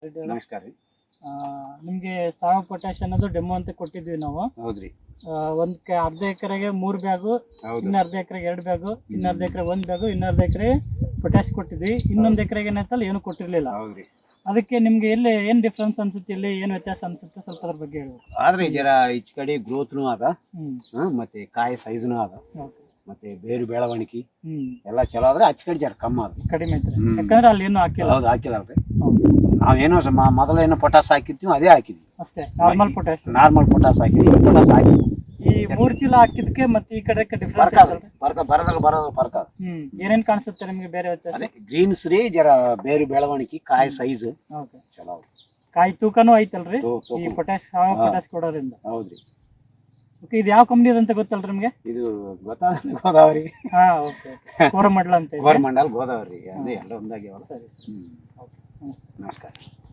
ನಮಸ್ಕಾರ ರೀ. ನಿಮಗೆ ಸಾವಯವ ಪೊಟ್ಯಾಶ್ ಅನ್ನೋದು ಡೆಮೋ ಅಂತ ಕೊಟ್ಟಿದ್ವಿ ನಾವು. ಹೌದ್ರಿ. ಒಂದು ಅರ್ಧ ಎಕರೆಗೆ 3 ಬ್ಯಾಗು, ಹೌದು. ಇನ್ನು ಅರ್ಧ ಎಕರೆಗೆ 2 ಬ್ಯಾಗು, ಇನ್ನು ಅರ್ಧ ಎಕರೆ 1 ಬ್ಯಾಗು, ಇನ್ನು ಅರ್ಧ ಎಕರೆ ಪೊಟ್ಯಾಶ್ ಕೊಟ್ಟಿದ್ವಿ. ಇನ್ನೊಂದು ಎಕರೆಗೆ ಏನಂತಲ್ಲ ಏನು ಕೊಟ್ಟಿರಲಿಲ್ಲ. ಹೌದ್ರಿ. ಅದಕ್ಕೆ ನಿಮ್ಗೆ ಎಲ್ಲಿ ಏನು ಡಿಫ್ರೆನ್ಸ್ ಅನ್ಸುತ್ತೆ, ಇಲ್ಲಿ ಏನು ವ್ಯತ್ಯಾಸ ಅನ್ಸುತ್ತೆ, ಸ್ವಲ್ಪ ಅದ್ರ ಬಗ್ಗೆ ಹೇಳ್ಬೇಕು. ಆದ್ರೆ ಜರ ಈಚ ಕಡೆ ಗ್ರೋತ್ನು ಅದ, ಹ್ಮ್ ಮತ್ತೆ ಕಾಯಿ ಸೈಜ್ನು ಅದ, ಓಕೆ. ಮತ್ತೆ ಬೇರು ಬೆಳವಣಿಗೆ ಹ್ಮ್ ಎಲ್ಲ ಚಲೋ ಆದ್ರೆ ಆಚ ಕಡೆ ಜರ ಕಮ್ಮಿ ಅದ. ಕಡಿಮೆ ಐತ್ರಿ, ಯಾಕಂದ್ರೆ ಅಲ್ಲಿ ಏನು ಹಾಕಿಲ್ಲ. ಹೌದು, ಹಾಕಿಲ್ಲಲ್ರಿ. ಹೌದು. ನಾವೇನೋ ಮೊದಲೇನೋ ಪೊಟಾಸ್ ಹಾಕಿರ್ತೀವಿ ಅದೇ ಹಾಕಿದ್ವಿ, ಅಷ್ಟೇ ನಾರ್ಮಲ್ ಪೊಟ್ಯಾಶ್. ನಾರ್ಮಲ್ ಪೊಟಾಸ್ ಹಾಕಿದ್ವಿ, ಪೊಟಾಸ್ ಹಾಕಿದ್ವಿ. ಈ 3 ಚೀಲ ಹಾಕಿದಕ್ಕೆ ಮತ್ತೆ ಈ ಕಡೆ ಡಿಫ್ರೆನ್ಸ್ ಬರೋದು ಫರ್ಕ್ ಅದ. ಏನೇನ್ ಕಾಣಿಸುತ್ತೆ ನಿಮ್ಗೆ ಬೇರೆ ವ್ಯತ್ಯಾಸ? ಅದೇ ಗ್ರೀನ್ಸ್ ರೀ, ಜರ ಬೇರು ಬೆಳವಣಿಗೆ ಕಾಯಿ ಸೈಜ್ ಓಕೆ. ಚಲೋ ಅದ. ಕಾಯಿ ತೂಕನೂ ಐತಲ್ರಿ ತೂಕ. ಈ ಪೊಟ್ಯಾಶ್, ಸಾವಯವ ಪೊಟ್ಯಾಶ್ ಕೊಡೋದ್ರಿಂದ. ಹೌದ್ರಿ. ಓಕೆ, ಇದು ಯಾವ ಕಂಪ್ನಿ ಅಂತ ಗೊತ್ತಲ್ರಿ ನಿಮ್ಗೆ? ಇದು ಗೊತ್ತಾದ ಗೋದಾವರಿ. ಹಾ, ಓಕೆ. ಕೋರಮಂಡಲ ಅಂತ ಇದೆ. ಕೋರಮಂಡಲ್ ಗೋದಾವರಿ, ಅದೇ ಎಲ್ಲ ಒಂದಾಗ್ಯಾವಲ್ಲ. ಸರಿ. ಓಕೆ, ನಮಸ್ತೆ. ನಮಸ್ಕಾರ.